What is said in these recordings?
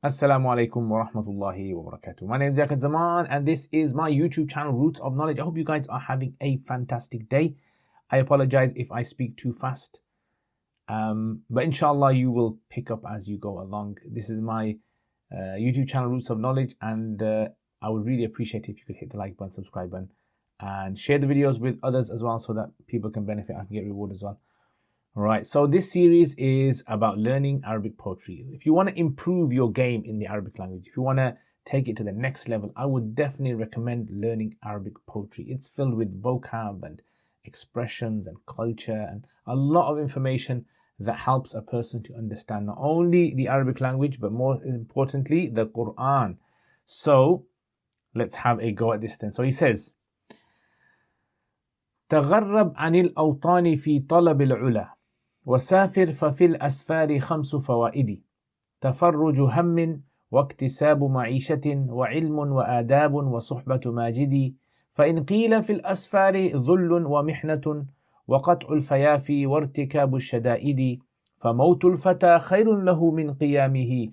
Assalamu alaikum wa rahmatullahi wa barakatuh. My name is Liaquat Zaman and this is my YouTube channel, Roots of Knowledge. I hope you guys are having a fantastic day. I apologize if I speak too fast, but inshallah you will pick up as you go along. This is my YouTube channel, Roots of Knowledge, and I would really appreciate if you could hit the like button, subscribe button, and share the videos with others as well so that people can benefit and get reward as well. Right, so this series is about learning Arabic poetry. If you want to improve your game in the Arabic language, if you want to take it to the next level, I would definitely recommend learning Arabic poetry. It's filled with vocab and expressions and culture and a lot of information that helps a person to understand not only the Arabic language, but more importantly, the Quran. So let's have a go at this then. So he says, تغرب عن الأوطان في طلب العلا وسافر ففي الأسفار خمس فوائد تفرج هم واكتساب معيشة وعلم وآداب وصحبة ماجد فإن قيل في الأسفار ذل ومحنة وقطع الفيافي وارتكاب الشدائد فموت الفتى خير له من قيامه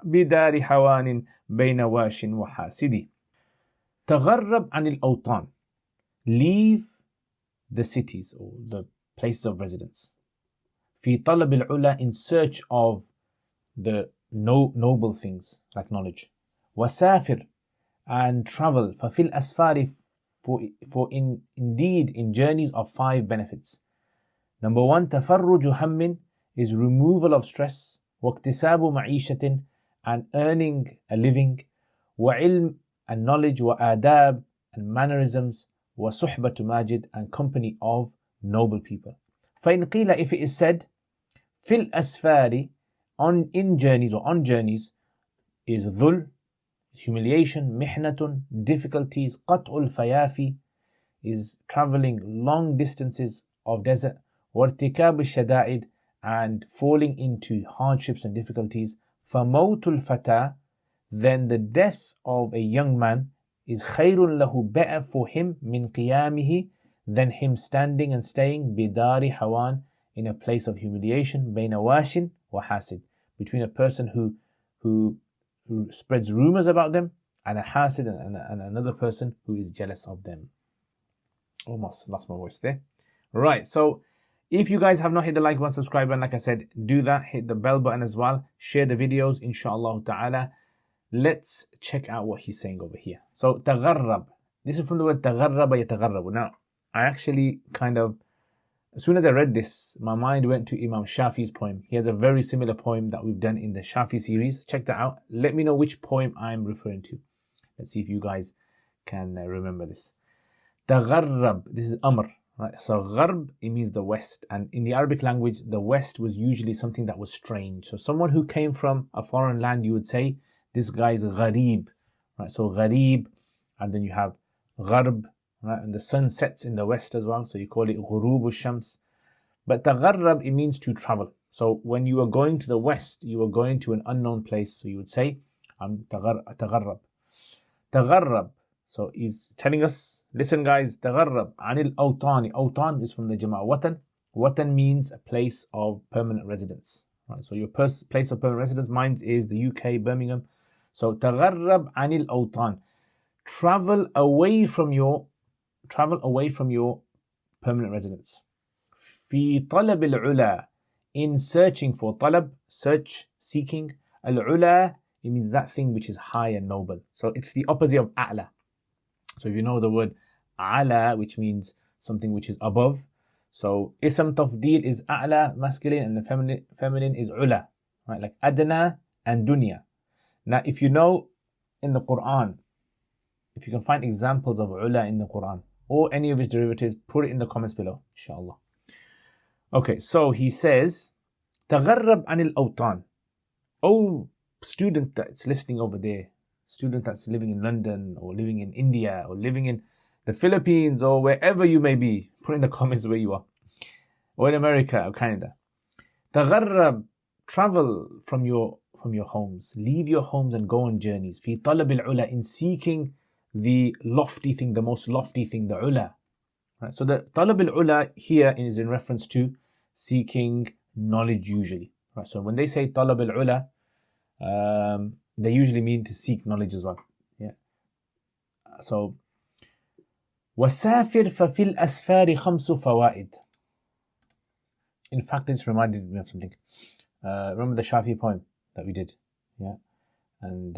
بدار حوان بين واش وحاسد. تغرب عن الأوطان, leave the cities or the places of residence. في طلب العلا, in search of the noble things like knowledge. وسافر, and travel. ففي الأسفار, for indeed in journeys of 5 benefits. Number 1, تفرج هم, is removal of stress. واكتساب معيشة, and earning a living. وعلم, and knowledge. وآداب, and mannerisms. وصحبة ماجد, and company of noble people. فإن قيل, if it is said, في الأسفار, in journeys or on journeys, is ذل, humiliation, محنة, difficulties, قطع الفيافي, is traveling long distances of desert, وارتكاب الشدائد, and falling into hardships and difficulties. فموت الفتى, then the death of a young man is خير له, better for him, من قيامه, than him standing and staying, بدار حوان, in a place of humiliation, بين واش وحاسد, between a person who spreads rumors about them and a hasid, and another person who is jealous of them. Almost lost my voice there. Right, so if you guys have not hit the like button, subscribe button, like I said, do that. Hit the bell button as well. Share the videos, inshallah ta'ala. Let's check out what he's saying over here. So, تغرب. This is from the word تغرب يتغرب. Now, I actually as soon as I read this, my mind went to Imam Shafi's poem. He has a very similar poem that we've done in the Shafi series. Check that out. Let me know which poem I'm referring to. Let's see if you guys can remember this. تغرب. This is Amr. Right? So, Gharb, it means the West. And in the Arabic language, the West was usually something that was strange. So, someone who came from a foreign land, you would say, this guy is gharib, right? So gharib, and then you have gharb, right? And the sun sets in the west as well, so you call it ghurubu shams. But tagharrab, it means to travel. So when you are going to the west, you are going to an unknown place. So you would say, I'm tagharrab. Tagharrab. So he's telling us, listen guys, tagharrab anil awtani. Awtan is from the Jama' watan. Watan means a place of permanent residence. Right? So your place of permanent residence, mine is the UK, Birmingham. So تغرب عن الأوطان, travel away from your permanent residence. في طلب العلا, in searching for. طلب, search, seeking. العلا, it means that thing which is high and noble. So it's the opposite of أعلى. So if you know the word ala, which means something which is above. So ism tafdeel is أعلى, masculine, and the feminine is علا, right? Like adna and dunya. Now, if you know in the Quran, if you can find examples of ula in the Quran or any of its derivatives, put it in the comments below, inshallah. Okay, so he says, تغرب عن الأوطان. Oh, student that's listening over there, student that's living in London or living in India or living in the Philippines or wherever you may be, put in the comments where you are, or in America or Canada. تغرب, travel from your homes, leave your homes and go on journeys. في طلب العلا, in seeking the lofty thing, the most lofty thing, the ula. Right? So the طلب العلا here is in reference to seeking knowledge usually. Right? So when they say طلب العلا, They usually mean to seek knowledge as well. Yeah. So, وَسَافِرْ فَفِي الْأَسْفَارِ خَمْسُ فَوَائِدٍ. In fact, this reminded me of something. Remember the Shafi poem that we did? Yeah. And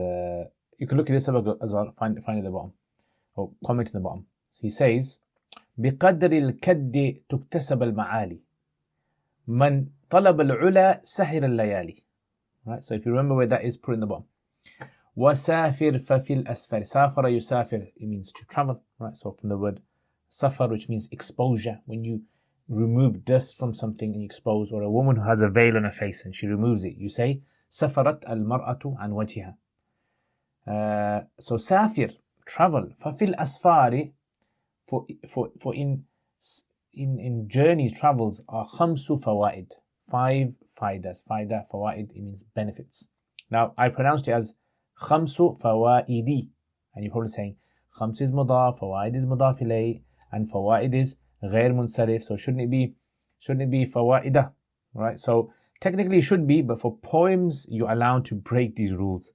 you can look at this as well, find it at the bottom, or comment in the bottom. He says, بِقَدْرِ الْكَدِّ تُكْتَسَبَ الْمَعَالِي مَنْ طَلَبَ الْعُلَى سَهِرَ اللَّيَالِي. Right, so if you remember where that is, put in the bottom. وَسَافِرْ فَفِي الْأَسْفَارِ. سَافَرَ يُسَافِرْ, it means to travel. Right, so from the word safar, which means exposure, when you remove dust from something and you expose, or a woman who has a veil on her face and she removes it, you say سَفَرَتْ الْمَرْأَةُ عَنْ وَجْهِهَا. So safir, travel. فَفِي الْأَسْفَارِ, for in journeys, travels, are خَمْسُ فَوَائِدٍ, 5 faidas. Faida, fawaid, it means benefits. Now, I pronounced it as khamsu fawaidi, and you're probably saying khams is mudaf, fawaid is mudaf ilay, and fawaid is ghair munsarif. So shouldn't it be fawaida, right? So technically it should be, but for poems you're allowed to break these rules.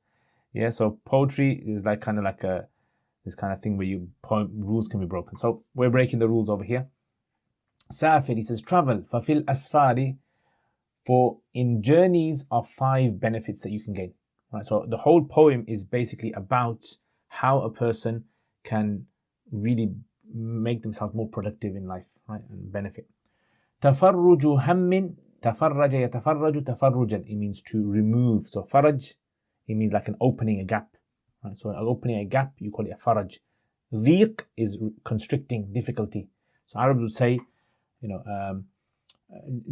Yeah. So poetry is this kind of thing where rules can be broken. So we're breaking the rules over here. Safir, he says travel. Fafil asfari. For in journeys are 5 benefits that you can gain. Right? So the whole poem is basically about how a person can really make themselves more productive in life, right, and benefit. تَفَرُّجُ هَمٍّ تَفَرَّجَ يَتَفَرَّجُ تَفَرُّجًا. It means to remove. So faraj, it means like an opening, a gap. Right? So opening a gap, you call it a faraj. ضيق is constricting, difficulty. So Arabs would say,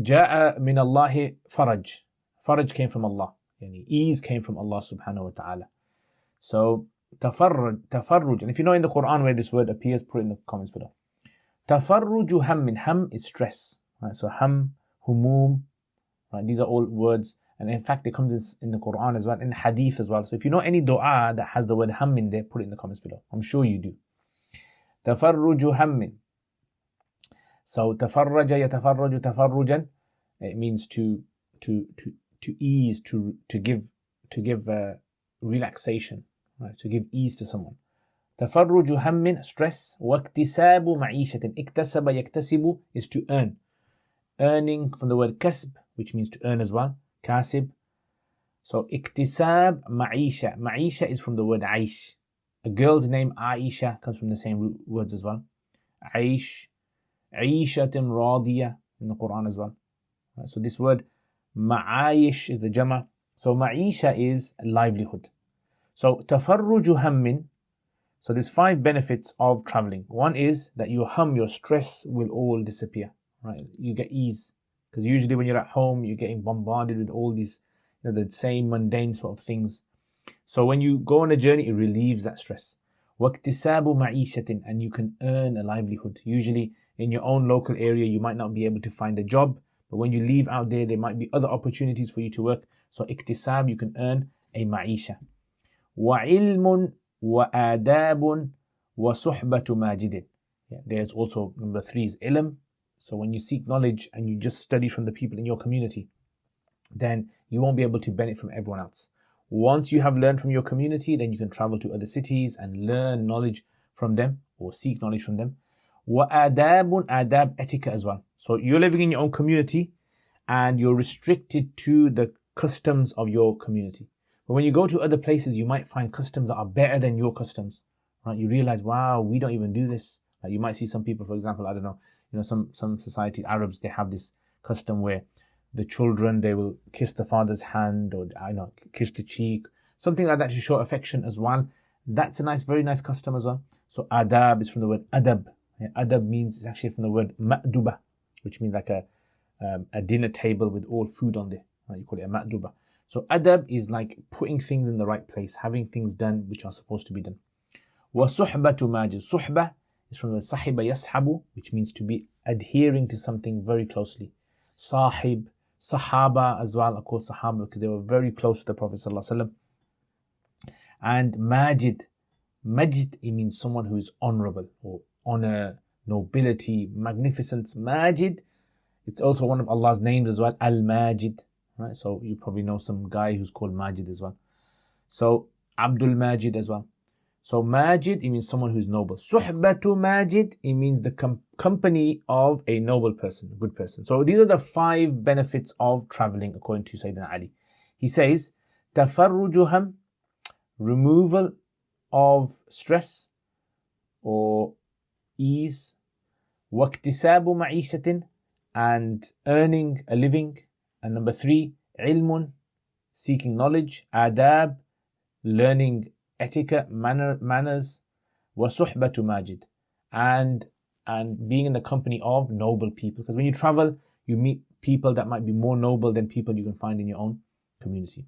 جاء من الله فرج. Faraj came from Allah. Ease came from Allah subhanahu wa ta'ala. So tafarruj. And if you know in the Quran where this word appears, put it in the comments below. Tafarruju hammin. Ham is stress. Right? So ham, humum. Right? These are all words. And in fact, it comes in the Quran as well, in hadith as well. So if you know any dua that has the word ham in there, put it in the comments below. I'm sure you do. Tafarruju hammin. So tafarraja yatafarraju tafarrujan, it means to ease, to give relaxation, right? To give ease to someone. Tafarruju hammin, stress. Waktisabu ma'ishatin. Iktasaba yaktasibu is to earn. Earning from the word kasb, which means to earn as well. Kasib. So iktisab ma'isha. Ma'isha is from the word aish. A girl's name Aisha comes from the same words as well. Aish. Aishatin radiya in the Quran as well. Right, so this word ma'ayish is the jama. So ma'isha is livelihood. So tafarruju hammin. So there's 5 benefits of traveling. One is that your stress will all disappear. Right? You get ease. Because usually when you're at home, you're getting bombarded with all these, the same mundane sort of things. So when you go on a journey, it relieves that stress. وَاكْتِسَابُ مَعِيشَةٍ, and you can earn a livelihood. Usually in your own local area, you might not be able to find a job, but when you leave out there might be other opportunities for you to work. So iktisab, you can earn a ma'isha. وَعِلْمٌ وَآدَابٌ وَصُحْبَةُ مَاجِدٍ. There's also number 3 is ilm. So when you seek knowledge and you just study from the people in your community, then you won't be able to benefit from everyone else. Once you have learned from your community, then you can travel to other cities and learn knowledge from them or seek knowledge from them. وَآدَابٌ, adab, etiquette as well. So you're living in your own community and you're restricted to the customs of your community. But when you go to other places, you might find customs that are better than your customs. Right? You realize, wow, we don't even do this. Like you might see some people, for example, I don't know, some society, Arabs, they have this custom where the children, they will kiss the father's hand or kiss the cheek, something like that to show affection as well. That's a very nice custom as well. So adab is from the word adab. Adab means, it's actually from the word ma'duba, which means like a dinner table with all food on there. Right? You call it a ma'duba. So adab is like putting things in the right place, having things done which are supposed to be done. Wa suhbatu majid. Suhba is from the sahiba yashabu, which means to be adhering to something very closely. Sahib, sahaba as well, of course sahaba, because they were very close to the Prophet ﷺ. And majid, majid, it means someone who is honorable or honor, nobility, magnificence. Majid, it's also one of Allah's names as well, Al-Majid. right? So you probably know some guy who's called Majid as well. So Abdul Majid as well. So Majid, it means someone who's noble. Suhbatu Majid, it means the company of a noble person, a good person. So these are the 5 benefits of traveling according to Sayyidina Ali. He says, tafarrujuham, removal of stress or ease, waktisabu ma'ishatin, and earning a living, and number 3, ilmun, seeking knowledge, adab, learning etiquette, manners, wa suhbatu majid, and being in the company of noble people. Because when you travel, you meet people that might be more noble than people you can find in your own community.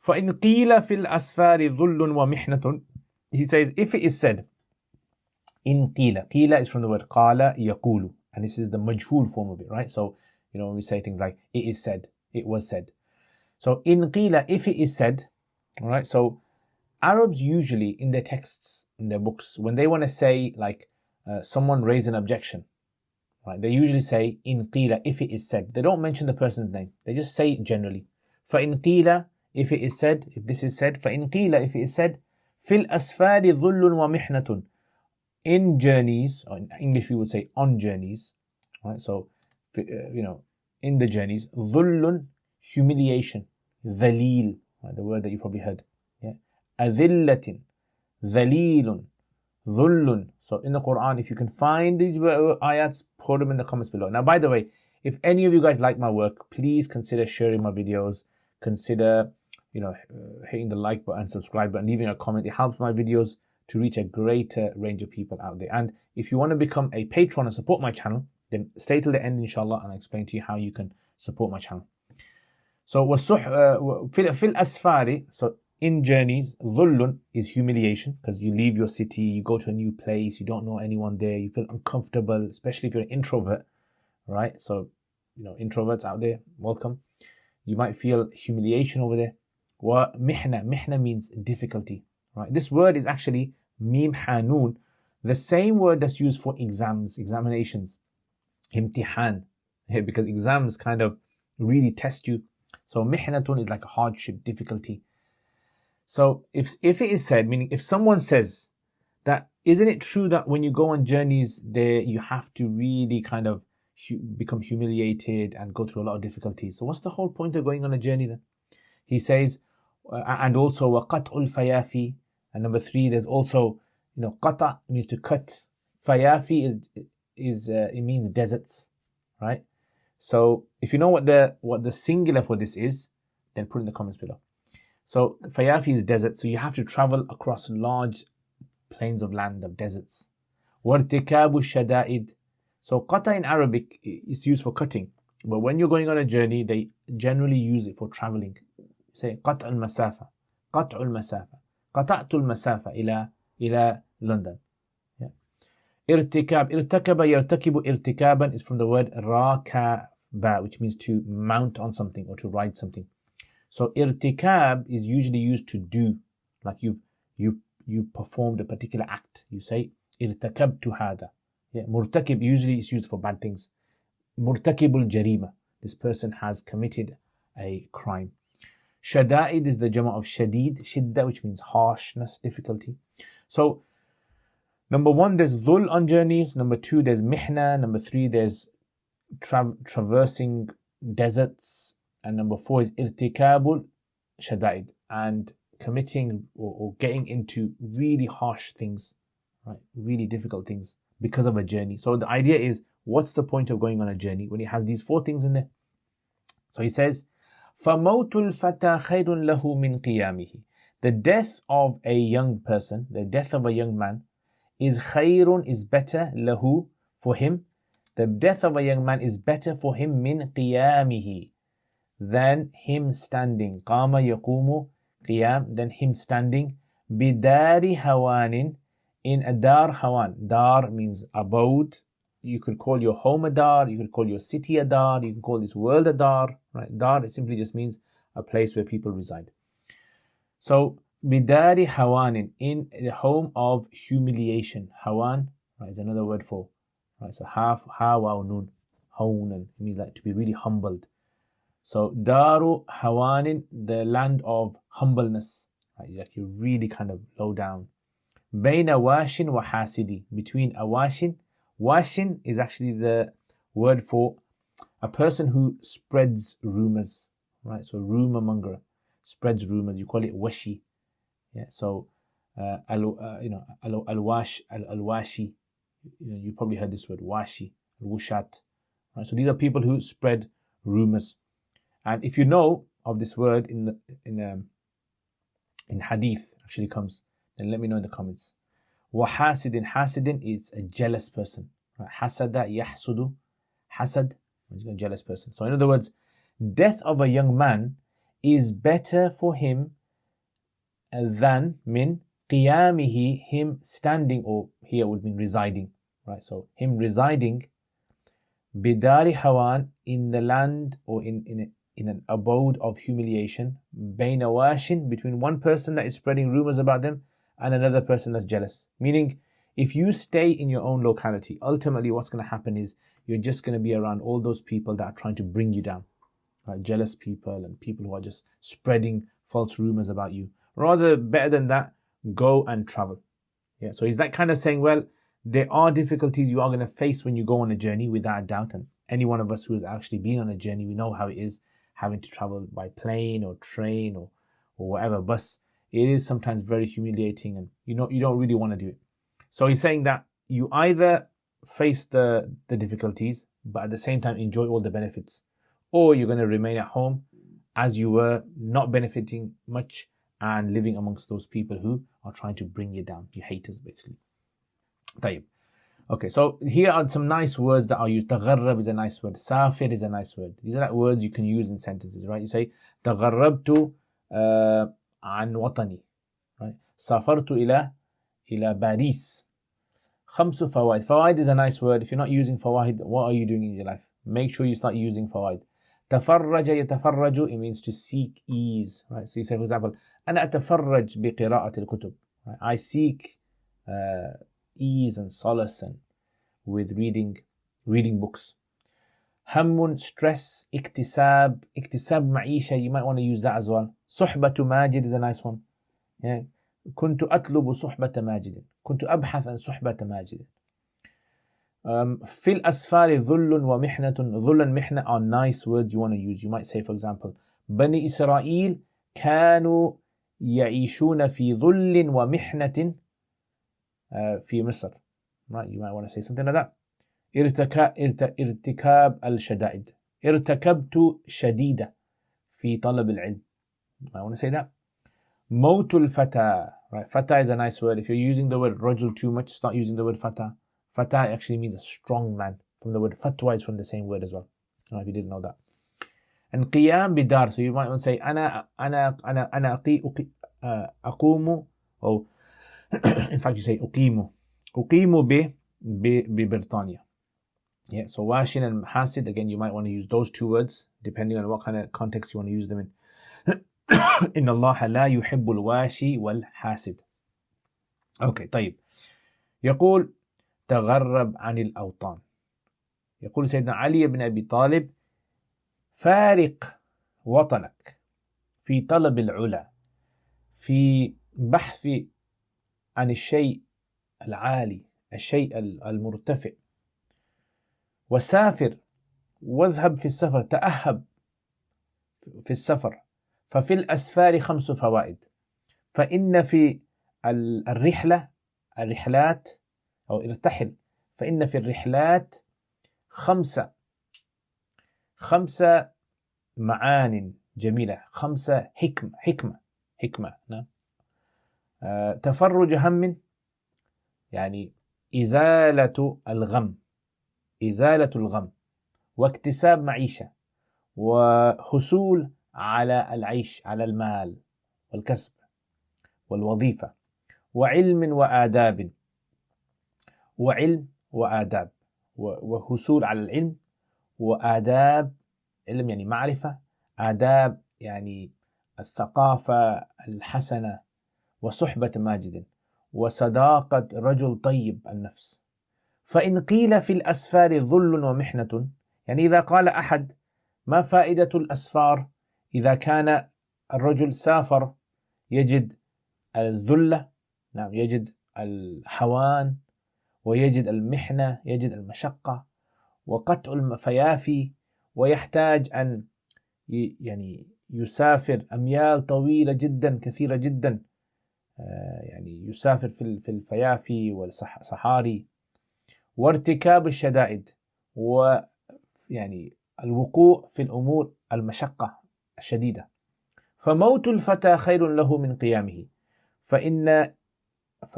فَإِنْ قِيلَ فِي الْأَسْفَارِ ظُلٌّ وَمِحْنَةٌ. He says, if it is said, in qila. Qila is from the word qala yaqulu, and this is the majhul form of it, right? So, when we say things like, it is said, it was said. So, in qila, if it is said, all right, so Arabs usually in their texts, in their books, when they want to say like someone raised an objection, right, they usually say in qila, if it is said. They don't mention the person's name. They just say it generally. فَإِن قِيلَ, if it is said, if this is said, فَإِن قِيلَ, if it is said, فِي الْأَسْفَارِ ظُلٌّ وَمِحْنَةٌ, in journeys, or in English we would say on journeys, right? So, in the journeys, ظُلٌّ, humiliation, dhalil, right? The word that you probably heard. Yeah. أذلة, ذليل, ظُلٌّ. So in the Quran, if you can find these ayats, put them in the comments below. Now, by the way, if any of you guys like my work, please consider sharing my videos. Consider, hitting the like button, subscribe button, leaving a comment. It helps my videos to reach a greater range of people out there. And if you want to become a patron and support my channel, then stay till the end, inshallah, and I'll explain to you how you can support my channel. So, fil asfari, so in journeys, dhullun is humiliation, because you leave your city, you go to a new place, you don't know anyone there, you feel uncomfortable, especially if you're an introvert, right? So, introverts out there, welcome. You might feel humiliation over there. Wa mihna, mihna means difficulty, right? This word is actually mim hanun, the same word that's used for exams, examinations, imtihan, because exams kind of really test you. So mihnatun is like a hardship, difficulty. So if it is said, meaning if someone says that, isn't it true that when you go on journeys there, you have to really kind of become humiliated and go through a lot of difficulties? So what's the whole point of going on a journey then? He says, and also waqat'ul fayafi, and number 3, there's also, qata means to cut. Fayafi is it means deserts, right? So if you know what the singular for this is, then put in the comments below. So fayafi is desert, so you have to travel across large plains of land, of deserts. Wartikabu shada'id. So qata in Arabic is used for cutting, but when you're going on a journey, they generally use it for traveling. Say qat'ul masafa, qat'ul masafa, qata'tul masafa ila London. Yeah. Irtikab, irtakaba yartakibu irtikaban is from the word rakaba, which means to mount on something or to ride something. So irtikab is usually used to do, like you've performed a particular act. You say irtakabtu hada. Yeah, murtakib usually is used for bad things. Murtakibul jarima, this person has committed a crime. Shada'id is the jama of shadid, shidda, which means harshness, difficulty. So, number 1, there's dhul on journeys. Number 2, there's mihna. Number 3, there's traversing deserts. And number 4 is irtikabul shada'id, and committing or getting into really harsh things, right? Really difficult things because of a journey. So the idea is, what's the point of going on a journey when it has these 4 things in there? So he says, فَمَوْتُ الْفَتَى خَيْرٌ لَهُ مِنْ قِيَامِهِ. The death of a young person, the death of a young man, is khayrun, is better, lahu, for him. The death of a young man is better for him, min qiyamihi, than him standing. Qama yaqumu qiyam, than him standing. Bidari hawanin, in a dar hawan. Dar means abode. You could call your home a dar, you could call your city a dar, you can call this world a dar, right? Dar, it simply just means a place where people reside. So, bidari hawanin, in the home of humiliation. Hawan, right, is another word for, right? So, hawa nun, hawnan, it means like to be really humbled. So Daru Hawanin, the land of humbleness. Right? Like you're really kind of low down. Baina washin wa hasidi, between a washin. Washin is actually the word for a person who spreads rumors, right? So rumor monger spreads rumors. You call it washi. Yeah. So al-washi. You probably heard this word washi, al-wushat. Right? So these are people who spread rumors. And if you know of this word in hadith, actually comes, then let me know in the comments. Wahasidin, hasidin is a jealous person. Right? Hasada yahsudu, hasad is a jealous person. So in other words, death of a young man is better for him than min qiyamihi, him standing, or here would mean residing. Right? So him residing bidari hawan, in the land or in an abode of humiliation, bayna washin, between one person that is spreading rumors about them and another person that's jealous. Meaning, if you stay in your own locality, ultimately what's going to happen is you're just going to be around all those people that are trying to bring you down. Right? Jealous people and people who are just spreading false rumors about you. Rather, better than that, go and travel. Yeah. So is that kind of saying, well, there are difficulties you are going to face when you go on a journey, without a doubt. And any one of us who has actually been on a journey, we know how it is having to travel by plane or train or whatever bus. It is sometimes very humiliating, and you don't really want to do it. So he's saying that you either face the difficulties, but at the same time enjoy all the benefits, or you're going to remain at home as you were, not benefiting much and living amongst those people who are trying to bring you down, your haters basically. طيب. Okay, so here are some nice words that are used. تغرب is a nice word. Safir is a nice word. These are like words you can use in sentences, right? You say تغربت عن وطني, right? سافرت إلى باريس. خمس فوائد. Fawaid is a nice word. If you're not using fawaid, what are you doing in your life? Make sure you start using fawaid. تفرج يتفرج, it means to seek ease, right? So you say, for example, أنا أتفرج بقراءة الكتب. Right? I seek ease and solace and with reading books. هم, stress. اكتساب معيشة, you might want to use that as well. صحبة ماجد is a nice one. Yeah. كنت أطلب صحبة ماجد. كنت أبحث عن صحبة ماجد. في الأسفار ذل ومحنة. ذل and محنة are nice words you want to use. You might say, for example, بني إسرائيل كانوا يعيشون في ذل ومحنة في مصر. Right, you might want to say something like that. ارتكاب الشدائد. ارتكبت شديدة في طلب العلم. I want to say that. موت الفتى. Right, fata is a nice word. If you're using the word rajul too much, start using the word fata. Fata actually means a strong man. From the word fatwa is from the same word as well. I don't know if you didn't know that. And qiyam bidar. So you might want to say أقوم, or in fact you say أقيم ببريطانيا. Yeah, so washin and hasid, again you might want to use those two words depending on what kind of context you want to use them in. إن الله لا يحب الواشي والحاسد. Okay, طيب. يقول تغرب عن الأوطان. يقول سيدنا علي بن أبي طالب فارق وطنك في طلب العلا، في بحث عن الشيء العالي، الشيء المرتفع، وسافر، واذهب في السفر، تأهب في السفر. ففي الأسفار 5 فوائد. فإن في الرحلات أو ارتحل، فإن في الرحلات 5 معان جميلة، 5 حكمة. نعم. تفرج هم، يعني إزالة الغم، واكتساب معيشة، وحصول على العيش، على المال والكسب والوظيفة، وعلم وآداب، وحصول على العلم، وآداب، علم يعني معرفة، آداب يعني الثقافة الحسنة، وصحبة ماجد، وصداقة رجل طيب النفس. فإن قيل في الأسفار ذل ومحنة، يعني إذا قال أحد ما فائدة الأسفار إذا كان الرجل سافر يجد الذلة، نعم، يجد الحوان، ويجد المحنة، يجد المشقة وقطع المفيافي، ويحتاج أن يعني يسافر أميال طويلة جدا كثيرة جدا، يعني يسافر في الفيافي والصحاري، وارتكاب الشدائد، ويعني الوقوع في الأمور المشقة الشديدة. فموت الفتى خير له من قيامه.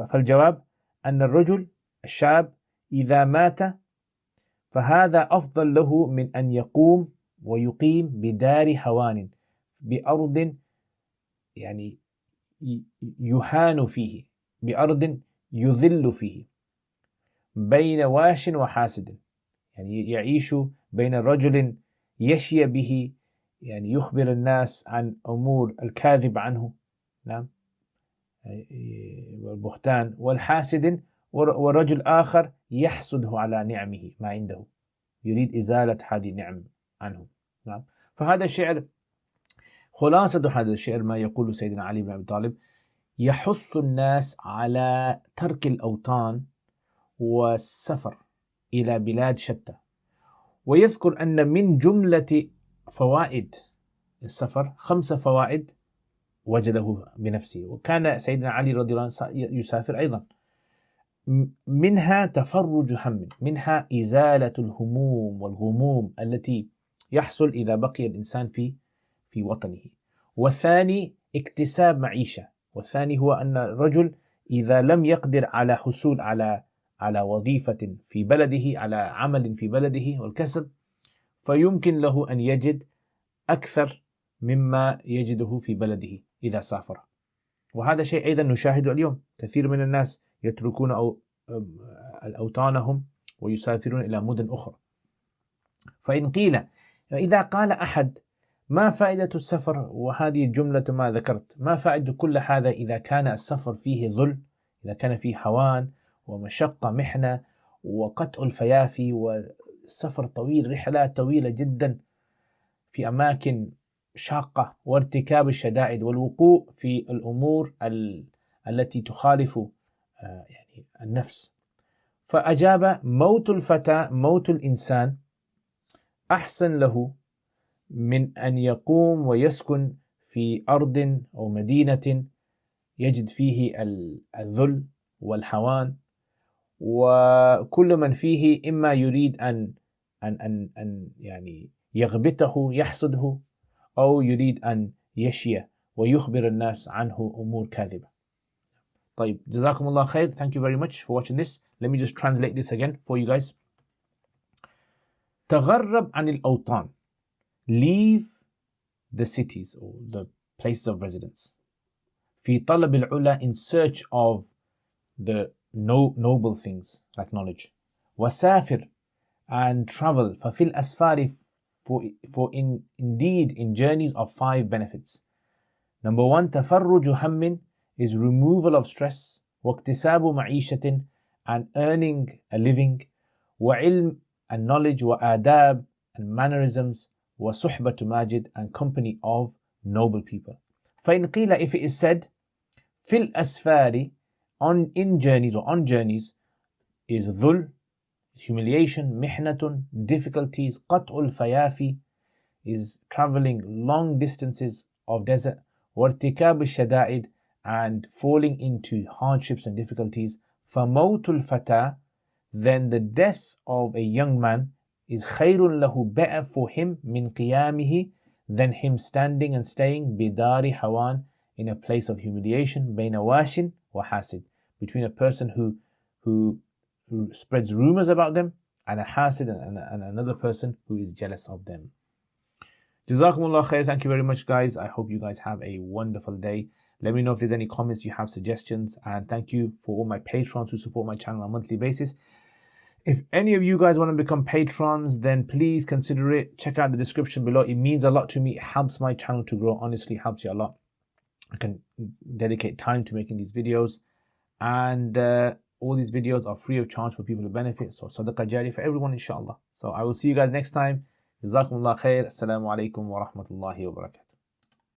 فالجواب أن الرجل الشاب إذا مات فهذا أفضل له من أن يقوم ويقيم بدار هوان، بأرض يعني يهان فيه، بأرض يذل فيه، بين واش وحاسد، يعني يعيش بين رجل يشي به، يعني يخبر الناس عن أمور الكاذب عنه، نعم، والبهتان، والحاسد، ورجل آخر يحسده على نعمه ما عنده، يريد إزالة هذه النعم عنه، نعم. فهذا الشعر، خلاصة هذا الشعر ما يقول سيدنا علي بن أبي طالب، يحث الناس على ترك الأوطان والسفر إلى بلاد شتى، ويذكر أن من جملة فوائد السفر 5 فوائد وجده بنفسه، وكان سيدنا علي رضي الله عنه يسافر أيضا. منها تفرج هم، منها إزالة الهموم والغموم التي يحصل إذا بقي الإنسان في وطنه. والثاني اكتساب معيشة، والثاني هو أن الرجل إذا لم يقدر على حصول على وظيفة في بلده، على عمل في بلده والكسب، فيمكن له أن يجد أكثر مما يجده في بلده إذا سافر. وهذا شيء أيضا نشاهده اليوم، كثير من الناس يتركون أوطانهم ويسافرون إلى مدن أخرى. فإن قيل، إذا قال أحد ما فائدة السفر، وهذه الجملة ما ذكرت، ما فائدة كل هذا إذا كان السفر فيه ذل، إذا كان فيه هوان ومشقة محنة وقطع الفيافي والسفر طويل، رحلات طويلة جدا في أماكن شاقة، وارتكاب الشدائد والوقوع في الأمور التي تخالف يعني النفس. فأجاب: موت الفتى، موت الإنسان أحسن له من أن يقوم ويسكن في أرض أو مدينة يجد فيه الذل والحوان، وكل من فيه إما يريد أن يعني يغبطه، يحسده، أو يريد أن يشي ويخبر الناس عنه أمور كاذبة. طيب، جزاكم الله خير. Thank you very much for watching this. Let me just translate this again for you guys. تغرب عن الأوطان. Leave the cities or the places of residence. في طلب العلا, in search of the noble things like knowledge. وسافر, and travel. ففي الأسفار, for indeed in journeys of 5 benefits. Number 1, تفرج هم is removal of stress, واكتساب معيشة and earning a living, وعلم and knowledge, وآداب and mannerisms, وصحبة ماجد and company of noble people. فإن قيل, if it is said, في الأسفار, in journeys or on journeys, is ذل, humiliation, محنة, difficulties, قطع الفيافي, is traveling long distances of desert, وارتكاب الشدائد, and falling into hardships and difficulties. فموت الفتى, then the death of a young man is خير له, better for him, من قيامه, than him standing and staying, بدار هوان, in a place of humiliation, بين واش وحاسد, between a person who spreads rumors about them, and a hasid, and another person who is jealous of them. Jazakumullah khair. Thank you very much, guys. I hope you guys have a wonderful day. Let me know if there's any comments, you have suggestions, and thank you for all my patrons who support my channel on a monthly basis. If any of you guys want to become patrons, then please consider it. Check out the description below. It means a lot to me. It helps my channel to grow. Honestly, helps you a lot. I can dedicate time to making these videos, and all these videos are free of charge for people to benefit. So sadaqah jari for everyone, inshallah. So I will see you guys next time. جزاكم الله خير. السلام عليكم ورحمة الله وبركاته.